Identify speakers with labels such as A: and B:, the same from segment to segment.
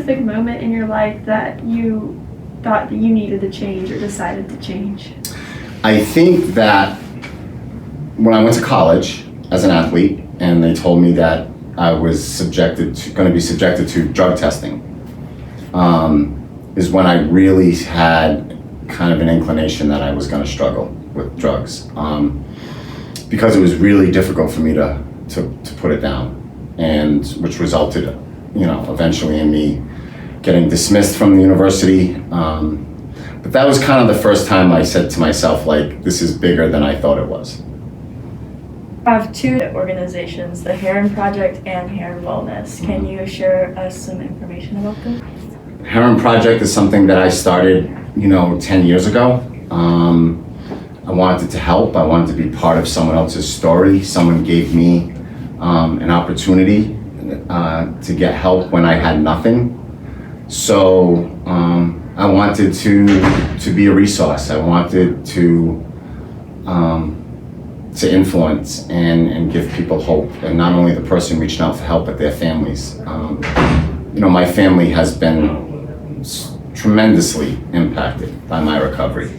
A: specific moment in your life that you thought that you needed to change or decided to change?
B: I think that when I went to college as an athlete and they told me that I was going to be subjected to drug testing, is when I really had kind of an inclination that I was going to struggle with drugs, because it was really difficult for me to put it down, and which resulted, eventually in me getting dismissed from the university. But that was kind of the first time I said to myself, like, this is bigger than I thought it was.
C: I have two organizations, the Heron Project and Heron Wellness. Can you share us some information about them?
B: Heron Project is something that I started, 10 years ago. I wanted to help. I wanted to be part of someone else's story. Someone gave me an opportunity to get help when I had nothing. So I wanted to be a resource. I wanted to influence and give people hope, and not only the person reaching out for help, but their families. My family has been tremendously impacted by my recovery,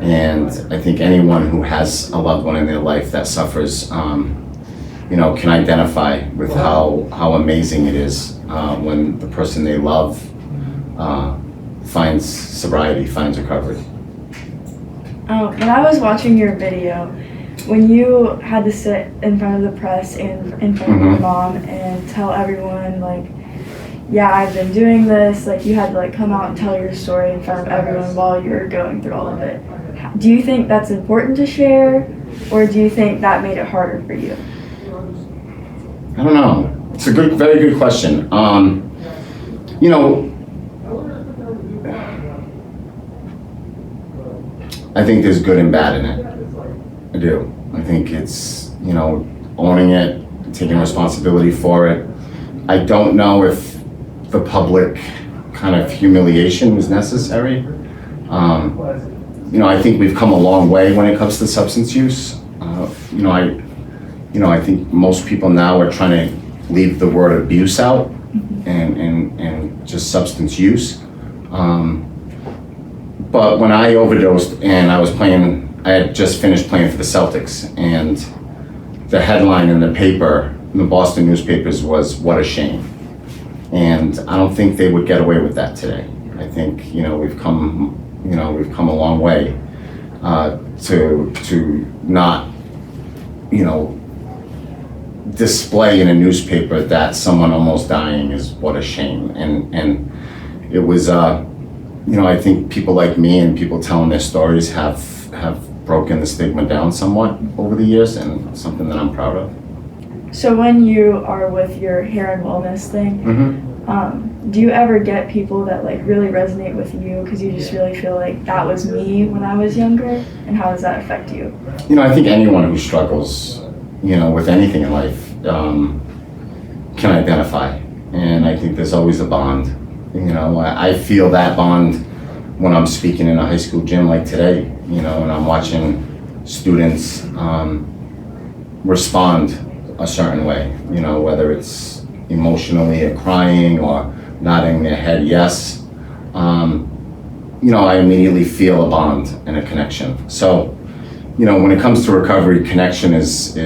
B: and I think anyone who has a loved one in their life that suffers, can identify with how amazing it is when the person they love finds sobriety, finds recovery.
C: When I was watching your video, when you had to sit in front of the press and in front of your mom and tell everyone, like, yeah, I've been doing this, like, you had to, like, come out and tell your story in front of everyone while you were going through all of it. Do you think that's important to share, or do you think that made it harder for you?
B: I don't know. It's a very good question. I think there's good and bad in it. I do. I think it's, owning it, taking responsibility for it. I don't know if the public kind of humiliation was necessary. I think we've come a long way when it comes to substance use. I think most people now are trying to leave the word abuse out and just substance use. But when I overdosed and I had just finished playing for the Celtics, and the headline in the paper, in the Boston newspapers, was "What a shame." And I don't think they would get away with that today. I think we've come a long way to not display in a newspaper that someone almost dying is what a shame. And it was I think people like me and people telling their stories have broken the stigma down somewhat over the years, and something that I'm proud of.
C: So when you are with your Heron Wellness thing, do you ever get people that, like, really resonate with you because you just really feel like that was me when I was younger? And how does that affect you?
B: I think anyone who struggles, with anything in life can identify. And I think there's always a bond. I feel that bond when I'm speaking in a high school gym like today, and I'm watching students respond a certain way, whether it's emotionally or crying or nodding their head yes. I immediately feel a bond and a connection. So, when it comes to recovery, connection is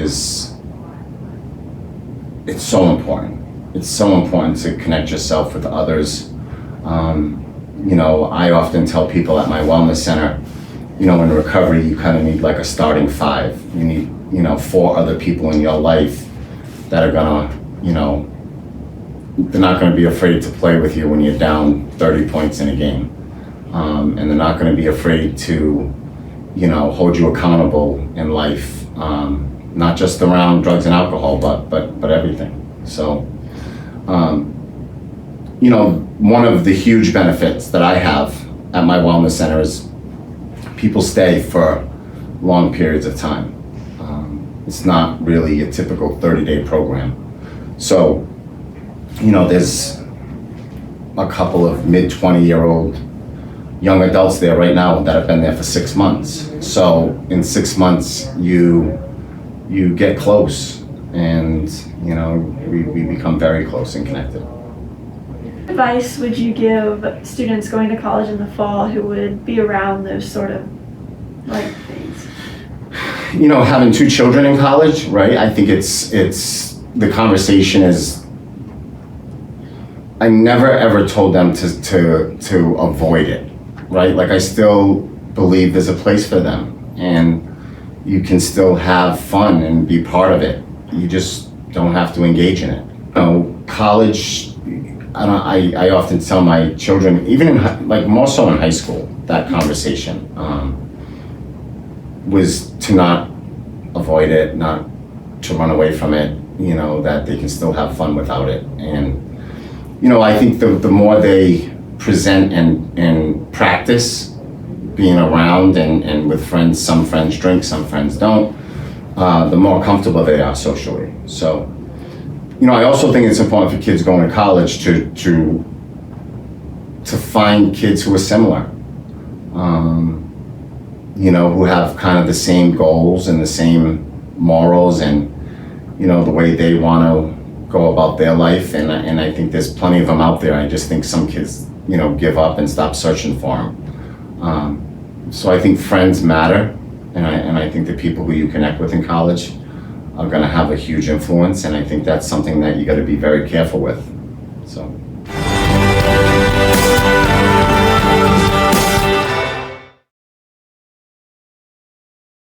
B: it's so important. It's so important to connect yourself with others. I often tell people at my wellness center, in recovery, you kind of need like a starting five. You need, 4 other people in your life that are gonna, they're not gonna be afraid to play with you when you're down 30 points in a game. And they're not gonna be afraid to, hold you accountable in life, not just around drugs and alcohol, but everything. So, one of the huge benefits that I have at my wellness center is people stay for long periods of time. It's not really a typical 30-day program. So, there's a couple of mid-20-year-old young adults there right now that have been there for 6 months. So in 6 months, you get close, and we become very close and connected.
A: Advice would you give students going to college in the fall who would be around those sort of like things?
B: You know, having 2 children in college, right? I think it's the conversation is, I never ever told them to avoid it, right? Like, I still believe there's a place for them, and you can still have fun and be part of it. You just don't have to engage in it. You know, college, I often tell my children, even in like more so in high school, that conversation was to not avoid it, not to run away from it, you know, that they can still have fun without it. And, you know, I think the more they present and practice being around and with friends, some friends drink, some friends don't, the more comfortable they are socially. So, you know, I also think it's important for kids going to college to find kids who are similar. You know, who have kind of the same goals and the same morals and, you know, the way they want to go about their life. And I think there's plenty of them out there. I just think some kids, you know, give up and stop searching for them. So I think friends matter. And I think the people who you connect with in college are going to have a huge influence. And I think that's something that you got to be very careful with. So.